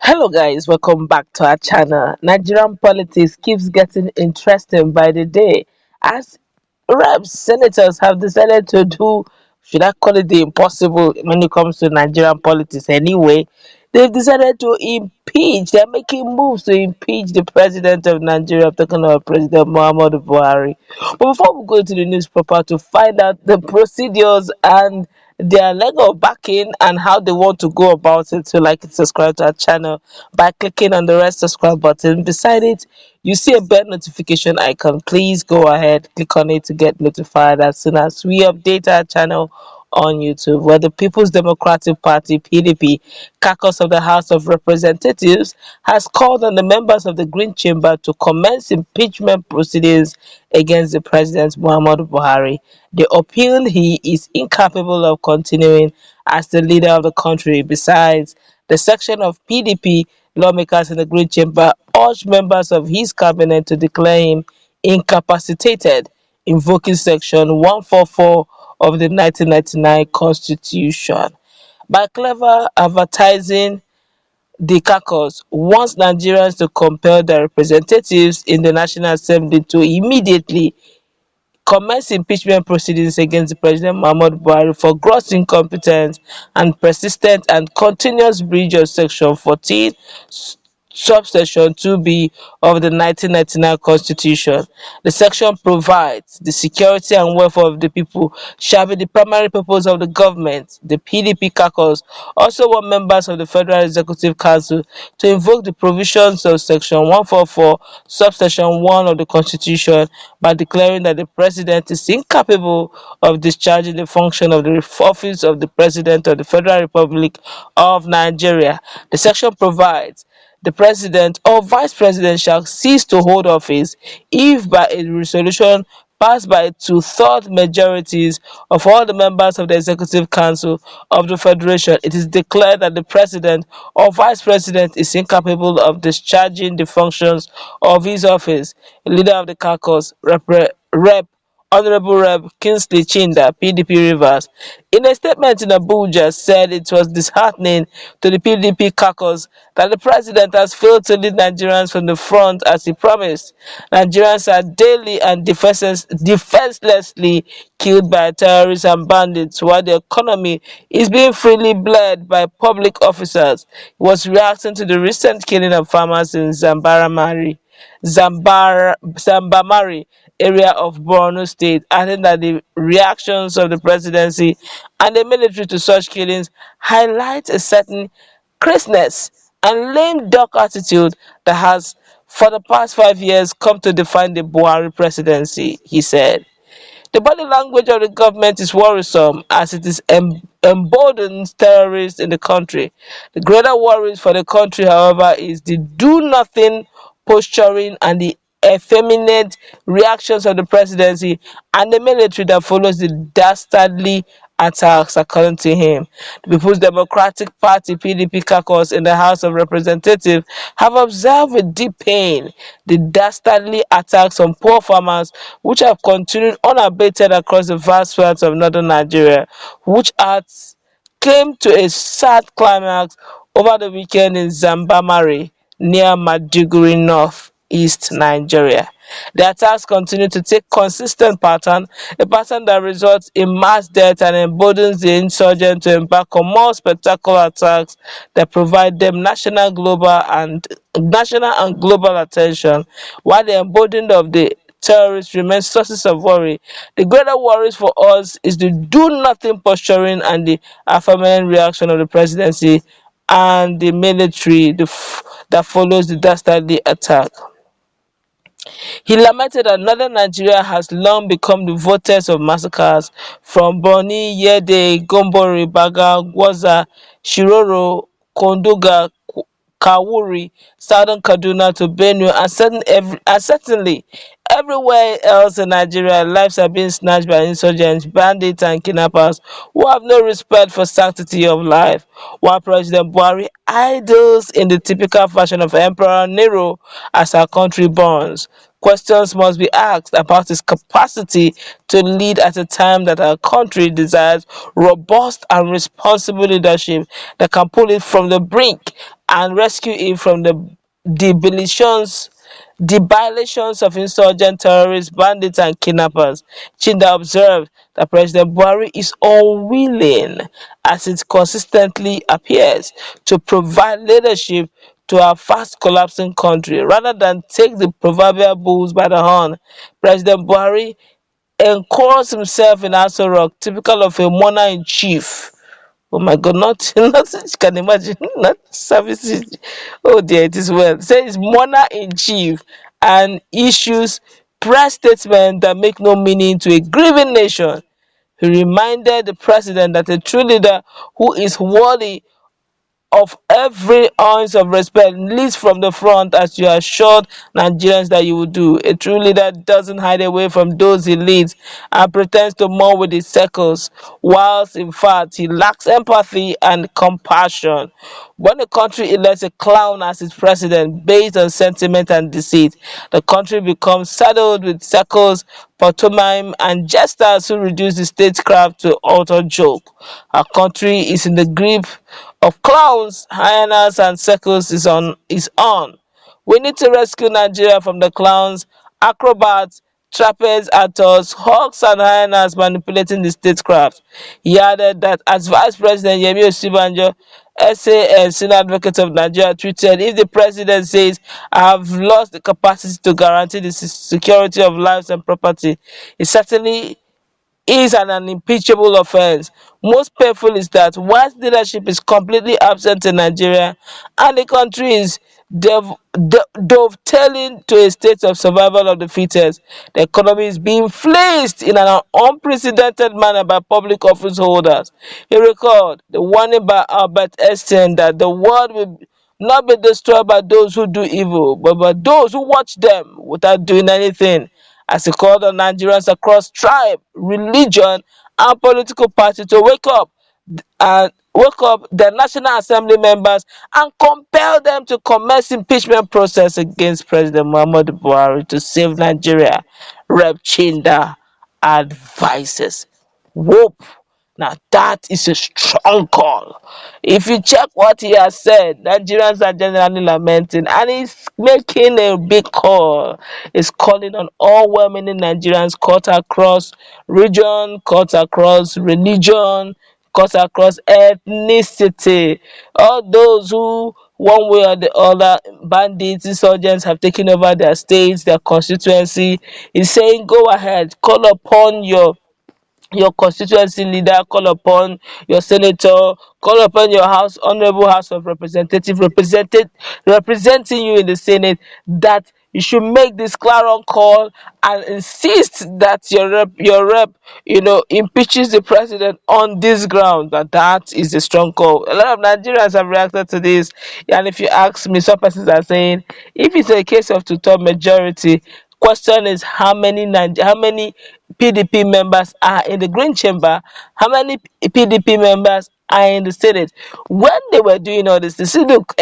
Hello guys, welcome back to our channel. Nigerian politics keeps getting interesting by the day as reps, senators have decided to do, should I call it the impossible when it comes to Nigerian politics anyway. They've decided to impeach, they're making moves to impeach the president of Nigeria. I'm talking about President Muhammadu Buhari. But before we go to the news proper to find out the procedures and their leg of backing and how they want to go about it, so like and subscribe to our channel by clicking on the red subscribe button. Beside it, you see a bell notification icon. Please go ahead, click on it to get notified as soon as we update our channel on YouTube. Where the People's Democratic Party (PDP) caucus of the House of Representatives has called on the members of the Green Chamber to commence impeachment proceedings against the President Muhammadu Buhari. They appeal he is incapable of continuing as the leader of the country. Besides, the section of PDP lawmakers in the Green Chamber urged members of his cabinet to declare him incapacitated, invoking Section 144 of the 1999 Constitution. By clever advertising, the caucus wants Nigerians to compel their representatives in the National Assembly to immediately commence impeachment proceedings against the President Muhammadu Buhari for gross incompetence and persistent and continuous breach of Section 14 subsection 2B of the 1999 Constitution. The section provides the security and welfare of the people shall be the primary purpose of the government. The PDP caucus also want members of the Federal Executive Council to invoke the provisions of Section 144, subsection 1 of the Constitution by declaring that the President is incapable of discharging the function of the office of the President of the Federal Republic of Nigeria. The section provides the president or vice president shall cease to hold office if by a resolution passed by two-thirds majorities of all the members of the Executive Council of the Federation, it is declared that the president or vice president is incapable of discharging the functions of his office. The leader of the caucus, Rep. Honorable Rep. Kingsley Chinda, PDP Rivers, in a statement in Abuja, said it was disheartening to the PDP caucus that the president has failed to lead Nigerians from the front as he promised. Nigerians are daily and defenselessly killed by terrorists and bandits while the economy is being freely bled by public officers. He was reacting to the recent killing of farmers in Zambamari area of Borno State, adding that the reactions of the presidency and the military to such killings highlight a certain crassness and lame duck attitude that has, for the past 5 years, come to define the Buhari presidency, he said. The body language of the government is worrisome as it is emboldens terrorists in the country. The greater worries for the country, however, is the do-nothing posturing and the effeminate reactions of the presidency and the military that follows the dastardly attacks, according to him. The People's Democratic Party (PDP) caucus in the House of Representatives have observed with deep pain the dastardly attacks on poor farmers which have continued unabated across the vast swaths of northern Nigeria, which has came to a sad climax over the weekend in Zambamari near Maiduguri, north-east Nigeria. The attacks continue to take consistent pattern, a pattern that results in mass death and emboldens the insurgents to embark on more spectacular attacks that provide them national and global attention, while the emboldening of the terrorists remain sources of worry. The greater worries for us is the do-nothing posturing and the affirmative reaction of the presidency and the military that follows the dastardly attack. He lamented that northern Nigeria has long become the vortex of massacres from Borno, Yede, Gombori, Baga, Gwaza, Shiroro, Kondoga, Kawuri, southern Kaduna to Benue, and certainly everywhere else in Nigeria, lives are being snatched by insurgents, bandits, and kidnappers who have no respect for sanctity of life. While President Buhari idles in the typical fashion of Emperor Nero as our country burns, Questions must be asked about his capacity to lead at a time that our country desires robust and responsible leadership that can pull it from the brink and rescue it from the debilitations violations of insurgent terrorists, bandits, and kidnappers. Chinda observed that President Buhari is unwilling, as it consistently appears, to provide leadership to our fast collapsing country. Rather than take the proverbial bulls by the horn, President Buhari enscores himself in Aso Rock, typical of a monarch in chief. Oh my God, not not you can imagine, not services. Oh dear, it is well. Says monarch in chief and issues press statements that make no meaning to a grieving nation. He reminded the president that a true leader who is worthy of every ounce of respect leads from the front, as you assured Nigerians that you will do. A true leader doesn't hide away from those he leads and pretends to mourn with his circles, whilst in fact he lacks empathy and compassion. When a country elects a clown as its president based on sentiment and deceit, the country becomes saddled with circles, pantomime, and jesters who reduce the statecraft to utter joke. Our country is in the grip of clowns, hyenas, and circus is on. We need to rescue Nigeria from the clowns, acrobats, trapeze actors, hawks, and hyenas manipulating the statecraft. He added that as Vice President Yemi Osibanjo, SAS senior advocate of Nigeria, tweeted, "If the president says I have lost the capacity to guarantee the security of lives and property, it certainly is an unimpeachable offense. Most painful is that whilst leadership is completely absent in Nigeria and the country is dovetailing to a state of survival of the fittest, the economy is being fleeced in an unprecedented manner by public office holders." He recalled the warning by Albert Einstein that the world will not be destroyed by those who do evil, but by those who watch them without doing anything, as he called on Nigerians across tribe, religion, and political party to wake up the National Assembly members and compel them to commence impeachment process against President Muhammadu Buhari to save Nigeria. Rep Chinda advises. Whoop! Now that is a strong call. If you check what he has said, Nigerians are generally lamenting, and he's making a big call. He's calling on all well-meaning Nigerians cut across region, cut across religion, cut across ethnicity. All those who, one way or the other, bandits, insurgents have taken over their states, their constituency. He's saying, go ahead, call upon your constituency leader, call upon your senator, call upon your house honorable house of representative representing you in the senate, that you should make this clarion call and insist that your rep impeaches the president on this ground. That is a strong call. A lot of Nigerians have reacted to this, and if you ask me, some persons are saying if it's a case of two-third majority, question is how many PDP members are in the Green Chamber, how many PDP members are in the Senate. When they were doing all this, they said, look,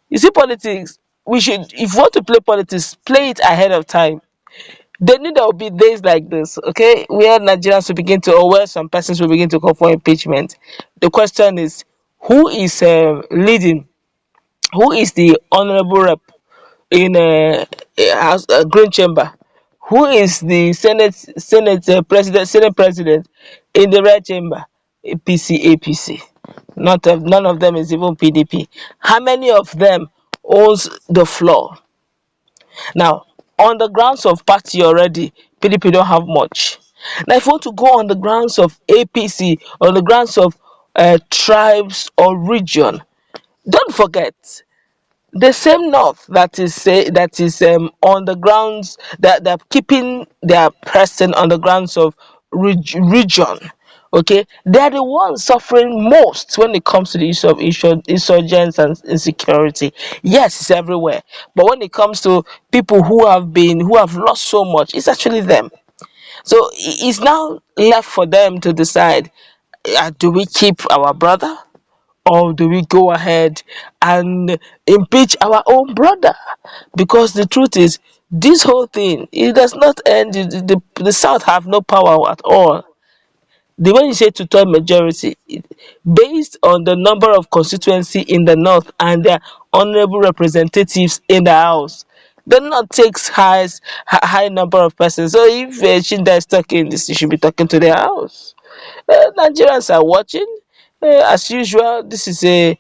you see politics, we should, if you want to play politics, play it ahead of time. They knew there will be days like this, okay, where Nigerians will begin to, or where some persons will begin to call for impeachment. The question is, who is leading? Who is the honorable rep in a green chamber? Who is the senate president in the red chamber? APC. None of them is even PDP. How many of them owns the floor? Now, on the grounds of party already, PDP don't have much. Now, if you want to go on the grounds of APC, on the grounds of tribes or region, don't forget the same north that is on the grounds that they're keeping their person on the grounds of region. Okay, they are the ones suffering most when it comes to the issue of insurgents and insecurity. Yes, it's everywhere, but when it comes to people who have lost so much, it's actually them. So it's now left for them to decide, do we keep our brother, or do we go ahead and impeach our own brother? Because the truth is, This whole thing, it does not end. The South have no power at all. The way you say two-third majority, based on the number of constituency in the north and their honorable representatives in the house, the north takes high number of persons. So if Chinda is talking this, you should be talking to their house. Nigerians are watching. As usual, this is a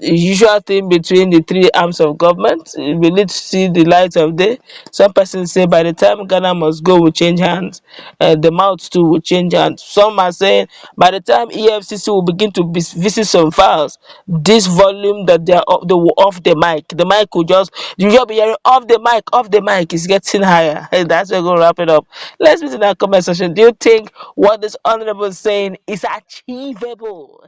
usual thing between the three arms of government. We need to see the light of day. Some persons say by the time Ghana must go will change hands, the mouth too will change hands. Some are saying by the time EFCC will begin to visit some files, this volume that they will off the mic will just, you just be hearing off the mic is getting higher. And that's where we're going to wrap it up. Let's meet in our comment section. Do you think what this honorable is saying is achievable?